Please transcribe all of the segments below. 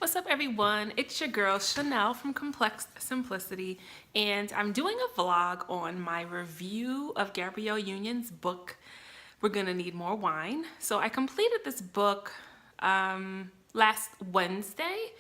What's up, everyone? It's your girl Chanel from Complex Simplicity, and I'm doing a vlog on my review of Gabrielle Union's book, We're Gonna Need More Wine. So I completed this book last Wednesday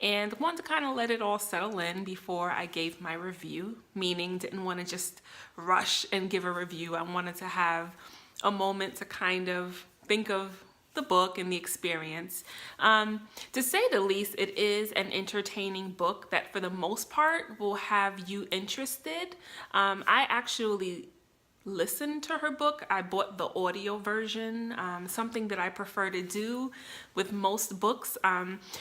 and wanted to kind of let it all settle in before I gave my review, meaning didn't want to just rush and give a review. I wanted to have a moment to kind of think of the book and the experience. To say the least, it is an entertaining book that for the most part will have you interested. I actually listened to her book. I bought the audio version, something that I prefer to do with most books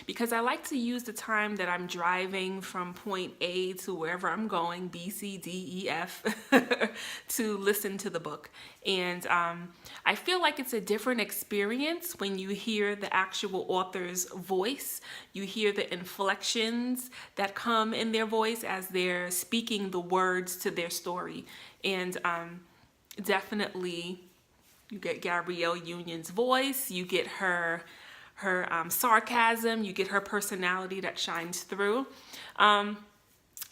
because I like to use the time that I'm driving from point A to wherever I'm going, B, C, D, E, F, to listen to the book. And I feel like it's a different experience when you hear the actual author's voice. You hear the inflections that come in their voice as they're speaking the words to their story. And definitely you get Gabrielle Union's voice, you get her sarcasm, you get her personality that shines through.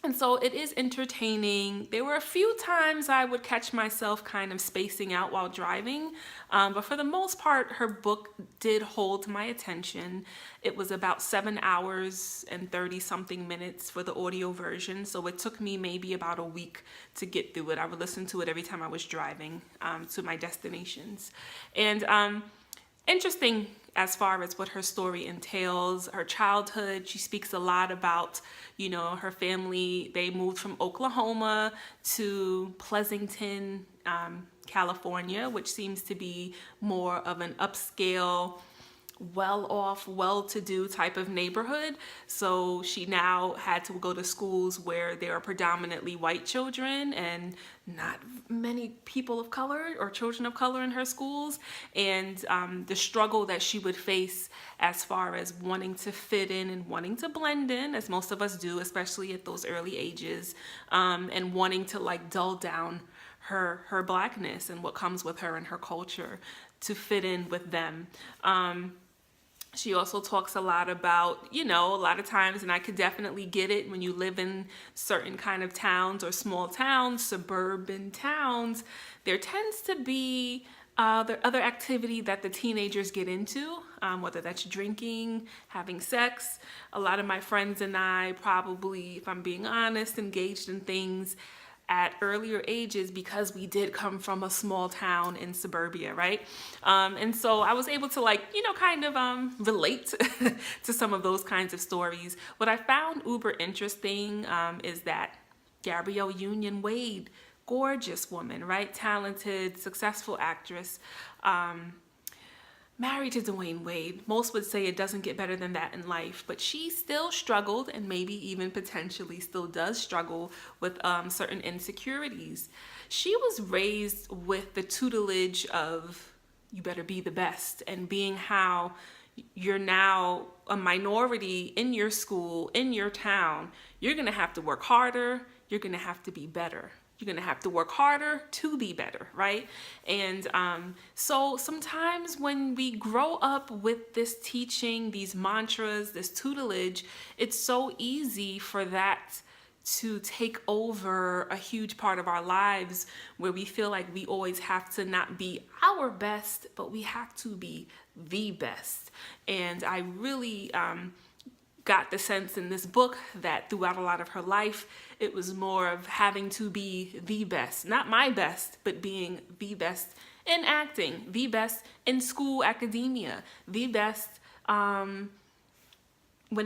And so it is entertaining. There were a few times I would catch myself kind of spacing out while driving, but for the most part, her book did hold my attention. It was about 7 hours and 30 something minutes for the audio version, so it took me maybe about a week to get through it. I would listen to it every time I was driving to my destinations. And interesting as far as what her story entails, her childhood. She speaks a lot about, her family. They moved from Oklahoma to Pleasanton, California, which seems to be more of an upscale, well-off, well-to-do type of neighborhood. So she now had to go to schools where there are predominantly white children and not many people of color or children of color in her schools. And the struggle that she would face as far as wanting to fit in and wanting to blend in, as most of us do, especially at those early ages, and wanting to dull down her blackness and what comes with her and her culture to fit in with them. She also talks a lot about, a lot of times, and I could definitely get it when you live in certain kind of towns or small towns, suburban towns, there tends to be the other activity that the teenagers get into, whether that's drinking, having sex. A lot of my friends and I probably, if I'm being honest, engaged in things at earlier ages because we did come from a small town in suburbia, right? And so I was able to relate to some of those kinds of stories. What I found uber interesting is that Gabrielle Union Wade, gorgeous woman, right? Talented, successful actress, married to Dwayne Wade. Most would say it doesn't get better than that in life, but she still struggled and maybe even potentially still does struggle with certain insecurities. She was raised with the tutelage of you better be the best, and being how you're now a minority in your school, in your town, you're gonna have to work harder, you're gonna have to be better. You're going to have to work harder to be better, right? And so sometimes when we grow up with this teaching, these mantras, this tutelage, it's so easy for that to take over a huge part of our lives where we feel like we always have to not be our best, but we have to be the best. And I really got the sense in this book that throughout a lot of her life, it was more of having to be the best, not my best, but being the best in acting, the best in school, academia, the best when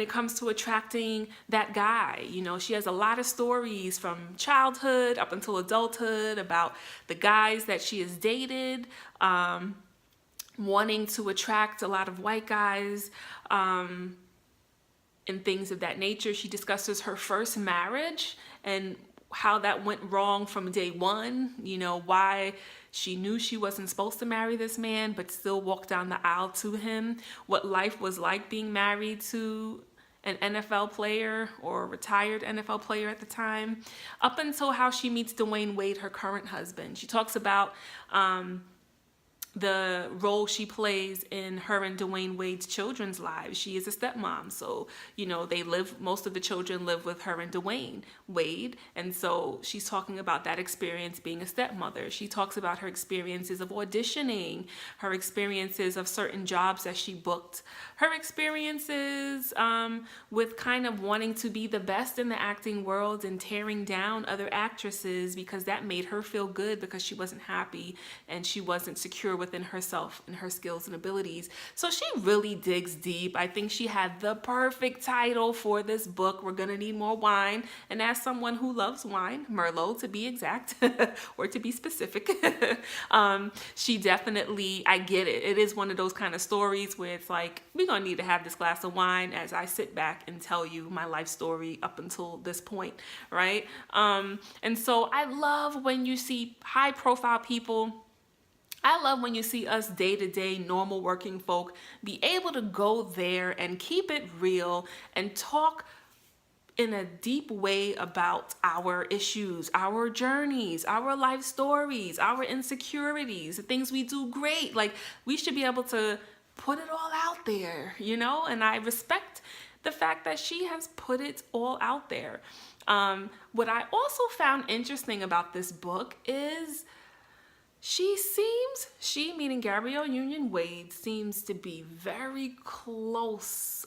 it comes to attracting that guy. She has a lot of stories from childhood up until adulthood about the guys that she has dated, wanting to attract a lot of white guys, and things of that nature. She discusses her first marriage and how that went wrong from day one, why she knew she wasn't supposed to marry this man, but still walked down the aisle to him, what life was like being married to an NFL player or a retired NFL player at the time, up until how she meets Dwayne Wade, her current husband. She talks about the role she plays in her and Dwayne Wade's children's lives. She is a stepmom, so most of the children live with her and Dwayne Wade, and so she's talking about that experience being a stepmother. She talks about her experiences of auditioning, her experiences of certain jobs that she booked, her experiences with kind of wanting to be the best in the acting world and tearing down other actresses because that made her feel good because she wasn't happy and she wasn't secure within herself and her skills and abilities. So she really digs deep. I think she had the perfect title for this book, We're Gonna Need More Wine. And as someone who loves wine, Merlot to be exact, or to be specific, she definitely, I get it. It is one of those kind of stories where it's like, we're gonna need to have this glass of wine as I sit back and tell you my life story up until this point, right? And so I love when you see high profile people. I love when you see us day-to-day normal working folk be able to go there and keep it real and talk in a deep way about our issues, our journeys, our life stories, our insecurities, the things we do great. Like, we should be able to put it all out there, and I respect the fact that she has put it all out there. What I also found interesting about this book is she meaning Gabrielle Union Wade, seems to be very close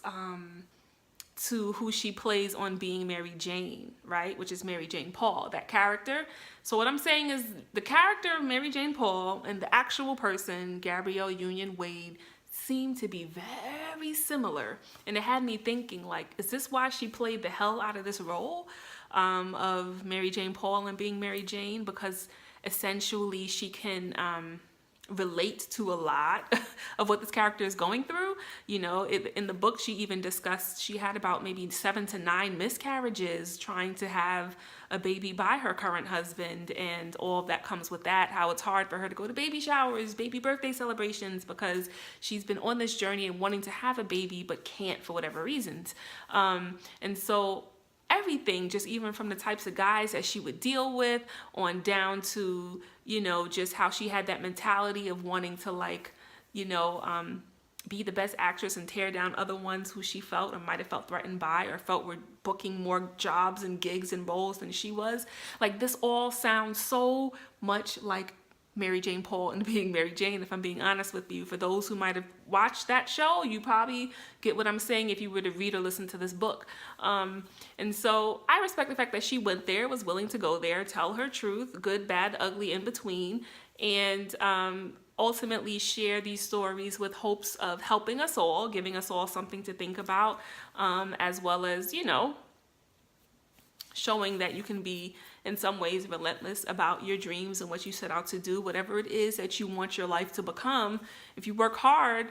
to who she plays on Being Mary Jane, right? Which is Mary Jane Paul, that character. So what I'm saying is the character of Mary Jane Paul and the actual person, Gabrielle Union Wade, seem to be very similar. And it had me thinking, like, is this why she played the hell out of this role of Mary Jane Paul and Being Mary Jane? Because essentially she can relate to a lot of what this character is going through. In the book, she even discussed she had about maybe 7 to 9 miscarriages trying to have a baby by her current husband, and all that comes with that, how it's hard for her to go to baby showers, baby birthday celebrations, because she's been on this journey and wanting to have a baby but can't for whatever reasons. And so everything, just even from the types of guys that she would deal with on down to, just how she had that mentality of wanting to be the best actress and tear down other ones who she felt or might have felt threatened by or felt were booking more jobs and gigs and roles than she was. Like, this all sounds so much like Mary Jane Paul and Being Mary Jane, if I'm being honest with you. For those who might have watched that show, you probably get what I'm saying if you were to read or listen to this book. And so I respect the fact that she went there, was willing to go there, tell her truth, good, bad, ugly, in between, and ultimately share these stories with hopes of helping us all, giving us all something to think about, as well as, showing that you can be in some ways relentless about your dreams and what you set out to do, whatever it is that you want your life to become. If you work hard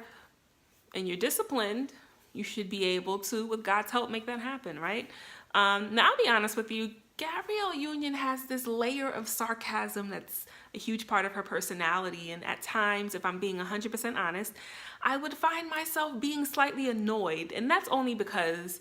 and you're disciplined, you should be able to, with God's help, make that happen, right? Now, I'll be honest with you, Gabrielle Union has this layer of sarcasm that's a huge part of her personality, and at times, if I'm being 100% honest, I would find myself being slightly annoyed, and that's only because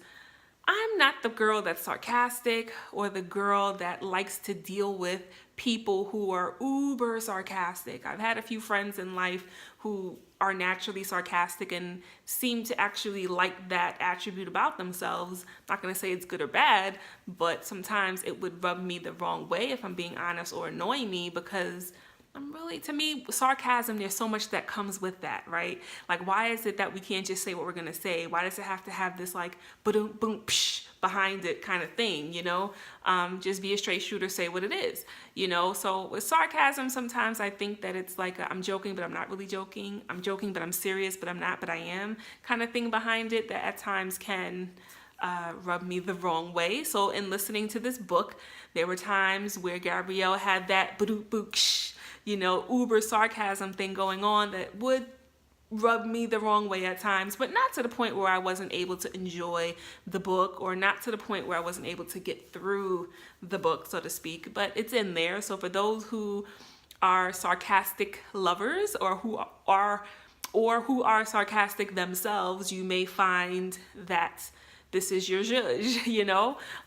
I'm not the girl that's sarcastic or the girl that likes to deal with people who are uber sarcastic. I've had a few friends in life who are naturally sarcastic and seem to actually like that attribute about themselves. I'm not going to say it's good or bad, but sometimes it would rub me the wrong way, if I'm being honest, or annoy me, because to me, sarcasm, there's so much that comes with that, right? Like, why is it that we can't just say what we're going to say? Why does it have to have this like boom, boom, psh behind it kind of thing, Just be a straight shooter, say what it is, So with sarcasm, sometimes I think that it's like I'm joking, but I'm not really joking. I'm joking, but I'm serious, but I'm not, but I am kind of thing behind it that at times can rub me the wrong way. So in listening to this book, there were times where Gabrielle had that uber sarcasm thing going on that would rub me the wrong way at times, but not to the point where I wasn't able to enjoy the book, or not to the point where I wasn't able to get through the book, so to speak. But it's in there. So for those who are sarcastic lovers, or who are sarcastic themselves, you may find that this is your judge,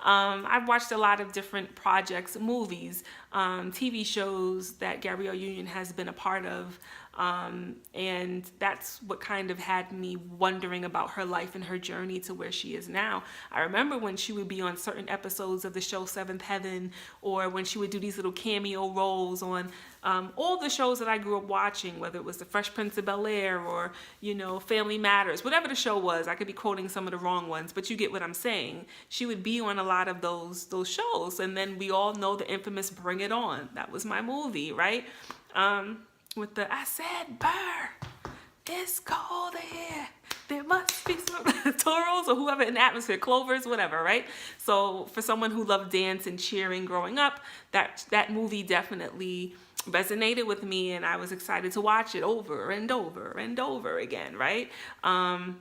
I've watched a lot of different projects, movies, TV shows that Gabrielle Union has been a part of. And that's what kind of had me wondering about her life and her journey to where she is now. I remember when she would be on certain episodes of the show Seventh Heaven, or when she would do these little cameo roles on all the shows that I grew up watching, whether it was The Fresh Prince of Bel-Air or, Family Matters, whatever the show was. I could be quoting some of the wrong ones, but you get what I'm saying. She would be on a lot of those shows. And then we all know the infamous Bring It On. That was my movie, right? With the, I said, burr, it's cold here. There must be some toros or whoever in the atmosphere, clovers, whatever, right? So for someone who loved dance and cheering growing up, that movie definitely resonated with me, and I was excited to watch it over and over and over again, right? And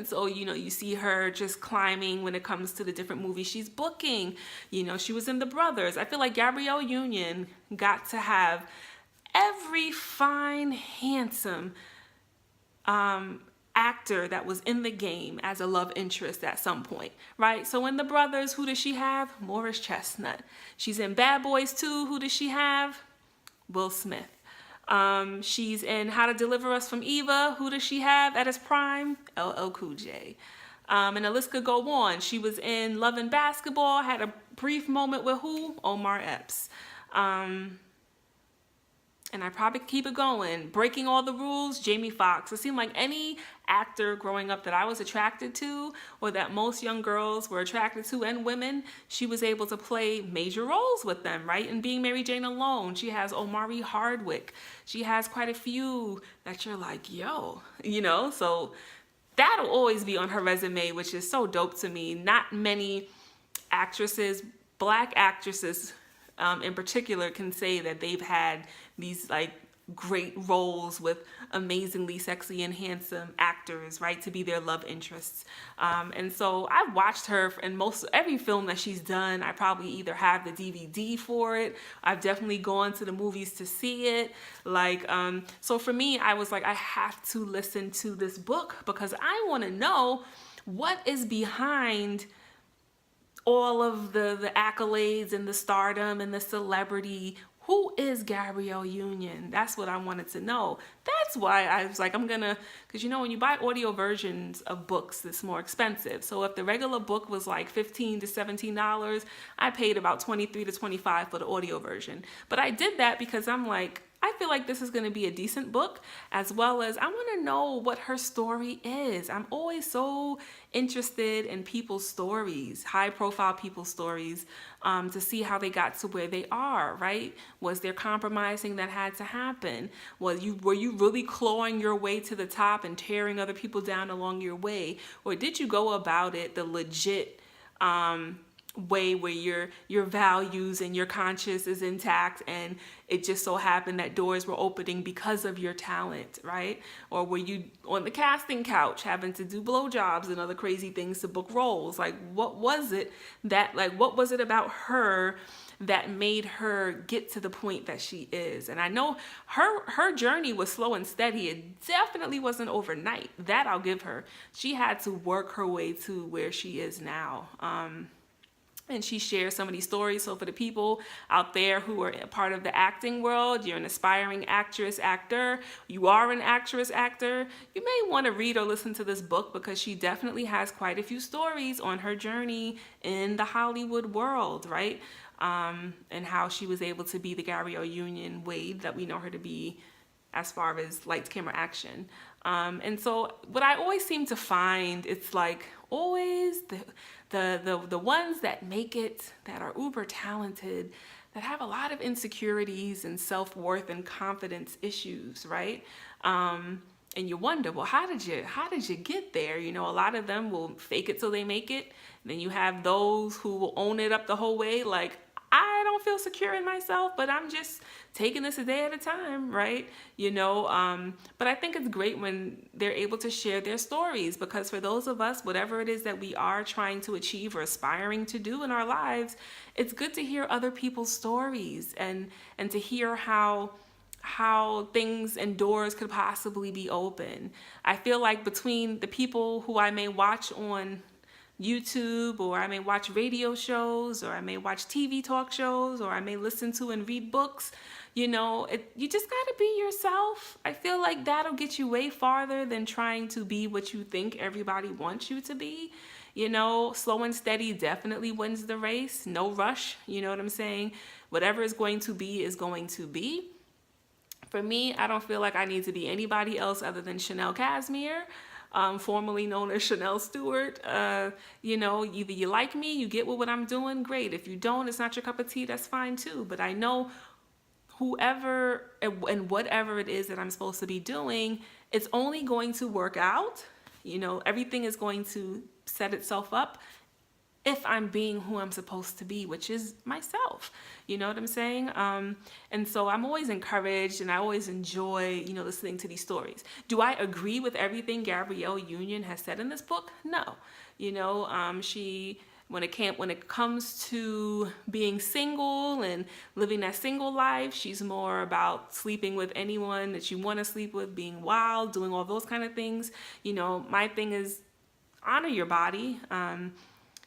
so, you see her just climbing when it comes to the different movies she's booking. She was in The Brothers. I feel like Gabrielle Union got to have every fine, handsome actor that was in the game as a love interest at some point, right? So in The Brothers, who does she have? Morris Chestnut. She's in Bad Boys 2. Who does she have? Will Smith. She's in How to Deliver Us from Eva. Who does she have at his prime? LL Cool J. And the list could go on. She was in Love and Basketball, had a brief moment with who? Omar Epps. And I probably keep it going. Breaking All the Rules, Jamie Foxx. It seemed like any actor growing up that I was attracted to, or that most young girls were attracted to, and women, she was able to play major roles with them, right? And Being Mary Jane Alone, she has Omari Hardwick. She has quite a few that you're like, yo, so that'll always be on her resume, which is so dope to me. Not many actresses, Black actresses, in particular, can say that they've had these great roles with amazingly sexy and handsome actors, right, to be their love interests. And so I've watched her in every film that she's done. I probably either have the DVD for it. I've definitely gone to the movies to see it. So for me, I was like, I have to listen to this book because I want to know what is behind all of the accolades and the stardom and the celebrity. Who is Gabrielle Union? That's what I wanted to know. That's why I was like, because when you buy audio versions of books, it's more expensive. So if the regular book was like $15 to $17, I paid about $23 to $25 for the audio version. But I did that because I'm like, I feel like this is going to be a decent book, as well as I want to know what her story is. I'm always so interested in people's stories, high profile people's stories, to see how they got to where they are, right? Was there compromising that had to happen? Were you really clawing your way to the top and tearing other people down along your way? Or did you go about it the legit way where your values and your conscience is intact, and it just so happened that doors were opening because of your talent, right? Or were you on the casting couch having to do blowjobs and other crazy things to book roles? What was it about her that made her get to the point that she is? And I know her journey was slow and steady. It definitely wasn't overnight. That I'll give her. She had to work her way to where she is now. And she shares some of these stories. So for the people out there who are a part of the acting world, you're an aspiring actress, actor, you are an actress, actor, you may want to read or listen to this book because she definitely has quite a few stories on her journey in the Hollywood world, right? And how she was able to be the Gabrielle Union Wade that we know her to be as far as lights, camera, action. And so what I always seem to find, it's like always the ones that make it, that are uber talented, that have a lot of insecurities and self-worth and confidence issues, right? And you wonder, well, how did you get there? A lot of them will fake it till they make it. And then you have those who will own it up the whole way, like, I don't feel secure in myself, but I'm just taking this a day at a time, right? But I think it's great when they're able to share their stories, because for those of us, whatever it is that we are trying to achieve or aspiring to do in our lives, it's good to hear other people's stories and to hear how things and doors could possibly be open. I feel like between the people who I may watch on YouTube, or I may watch radio shows, or I may watch TV talk shows, or I may listen to and read books. You just got to be yourself. I feel like that'll get you way farther than trying to be what you think everybody wants you to be. Slow and steady definitely wins the race. No rush. You know what I'm saying? Whatever is going to be is going to be. For me, I don't feel like I need to be anybody else other than Chanel Casimir, formerly known as Chanel Stewart. Either you like me, you get with what I'm doing, great. If you don't, it's not your cup of tea, that's fine too. But I know whoever and whatever it is that I'm supposed to be doing, it's only going to work out. Everything is going to set itself up if I'm being who I'm supposed to be, which is myself. You know what I'm saying? And so I'm always encouraged, and I always enjoy, listening to these stories. Do I agree with everything Gabrielle Union has said in this book? No. When it comes to being single and living that single life, she's more about sleeping with anyone that you want to sleep with, being wild, doing all those kind of things. My thing is honor your body.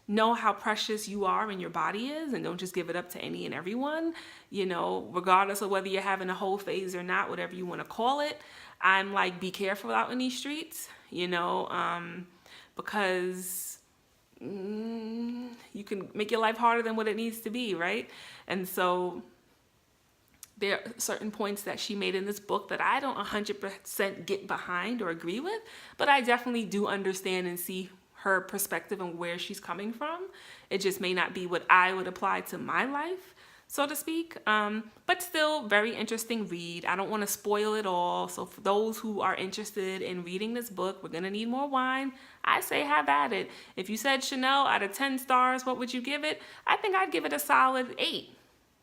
Know how precious you are and your body is, and don't just give it up to any and everyone, regardless of whether you're having a whole phase or not, whatever you want to call it. I'm like, be careful out in these streets, because you can make your life harder than what it needs to be, right? And so there are certain points that she made in this book that I don't 100% get behind or agree with, but I definitely do understand and see her perspective and where she's coming from. It just may not be what I would apply to my life, so to speak, but still very interesting read. I don't want to spoil it all. So for those who are interested in reading this book, we're going to need more wine. I say have at it. If you said, Chanel, out of 10 stars, what would you give it? I think I'd give it a solid 8.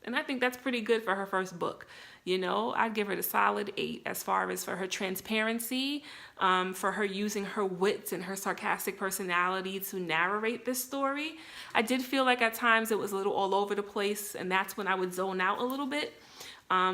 And I think that's pretty good for her first book. I'd give it a solid 8 as far as for her transparency, for her using her wits and her sarcastic personality to narrate this story. I did feel like at times it was a little all over the place, and that's when I would zone out a little bit,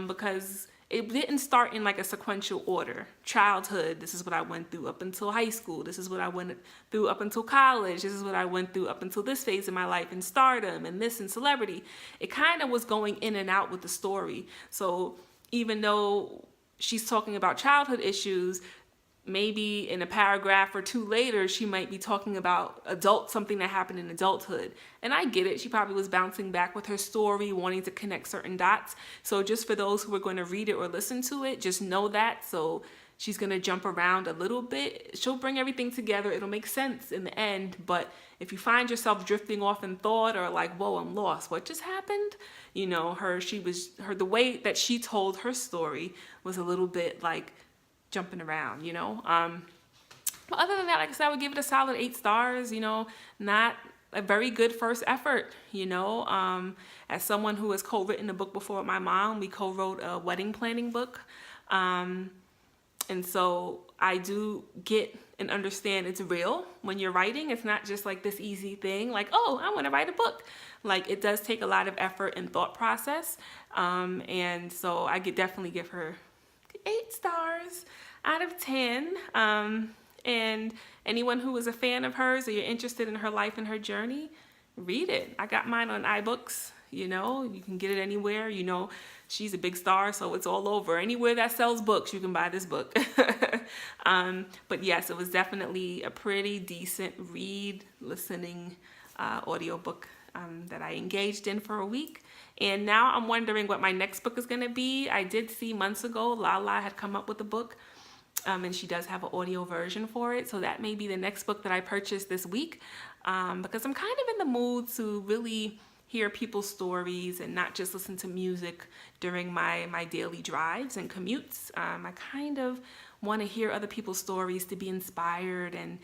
because it didn't start in like a sequential order. Childhood, this is what I went through up until high school. This is what I went through up until college. This is what I went through up until this phase of my life in stardom and this and celebrity. It kind of was going in and out with the story. So even though she's talking about childhood issues, maybe in a paragraph or two later, she might be talking about something that happened in adulthood. And I get it. She probably was bouncing back with her story, wanting to connect certain dots. So just for those who are going to read it or listen to it, just know that. So she's going to jump around a little bit. She'll bring everything together. It'll make sense in the end. But if you find yourself drifting off in thought or like, whoa, I'm lost, what just happened? The way that she told her story was a little bit like jumping around, But other than that, like I said, I would give it a solid 8 stars, not a very good first effort, As someone who has co-written a book before with my mom, we co-wrote a wedding planning book. And so I do get and understand it's real when you're writing. It's not just like this easy thing, like, oh, I want to write a book. Like, it does take a lot of effort and thought process. And so I could definitely give her 8 stars out of 10. And anyone who is a fan of hers or you're interested in her life and her journey, read it. I got mine on iBooks. You can get it anywhere. She's a big star, so it's all over. Anywhere that sells books, you can buy this book. But yes, it was definitely a pretty decent listening audiobook that I engaged in for a week. And now I'm wondering what my next book is going to be. I did see months ago Lala had come up with a book, and she does have an audio version for it. So that may be the next book that I purchase this week, because I'm kind of in the mood to really hear people's stories and not just listen to music during my daily drives and commutes. I kind of want to hear other people's stories to be inspired and,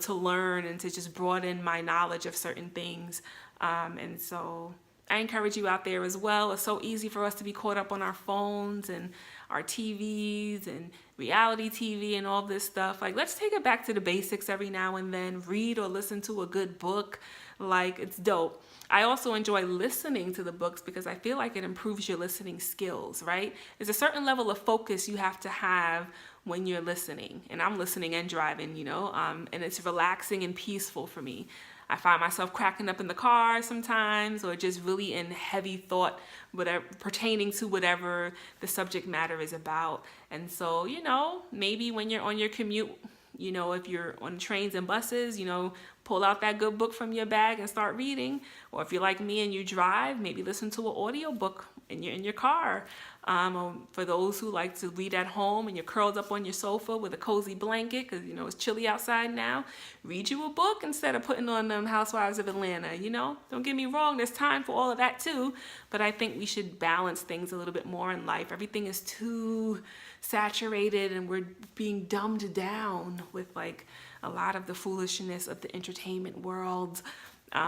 to learn and to just broaden my knowledge of certain things. And so I encourage you out there as well. It's so easy for us to be caught up on our phones and our TVs and reality TV and all this stuff. Like, let's take it back to the basics every now and then. Read or listen to a good book. Like, it's dope. I also enjoy listening to the books because I feel like it improves your listening skills, right? There's a certain level of focus you have to have when you're listening. And I'm listening and driving, and it's relaxing and peaceful for me. I find myself cracking up in the car sometimes, or just really in heavy thought, whatever pertaining to whatever the subject matter is about. And so, you know, maybe when you're on your commute, you know, if you're on trains and buses, you know, pull out that good book from your bag and start reading. Or if you're like me and you drive, maybe listen to an audio book in your car. Or for those who like to read at home and you're curled up on your sofa with a cozy blanket because, you know, it's chilly outside now, read you a book instead of putting on Housewives of Atlanta. You know, don't get me wrong, there's time for all of that too, but I think we should balance things a little bit more in life. Everything is too saturated and we're being dumbed down with like a lot of the foolishness of the entertainment world.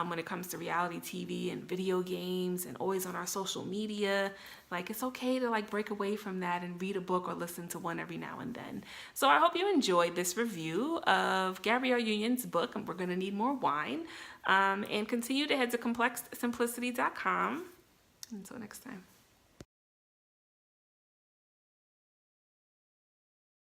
When it comes to reality TV and video games and always on our social media, like it's okay to like break away from that and read a book or listen to one every now and then. So I hope you enjoyed this review of Gabrielle Union's book, and we're going to need more wine. And continue to head to complexsimplicity.com. Until next time.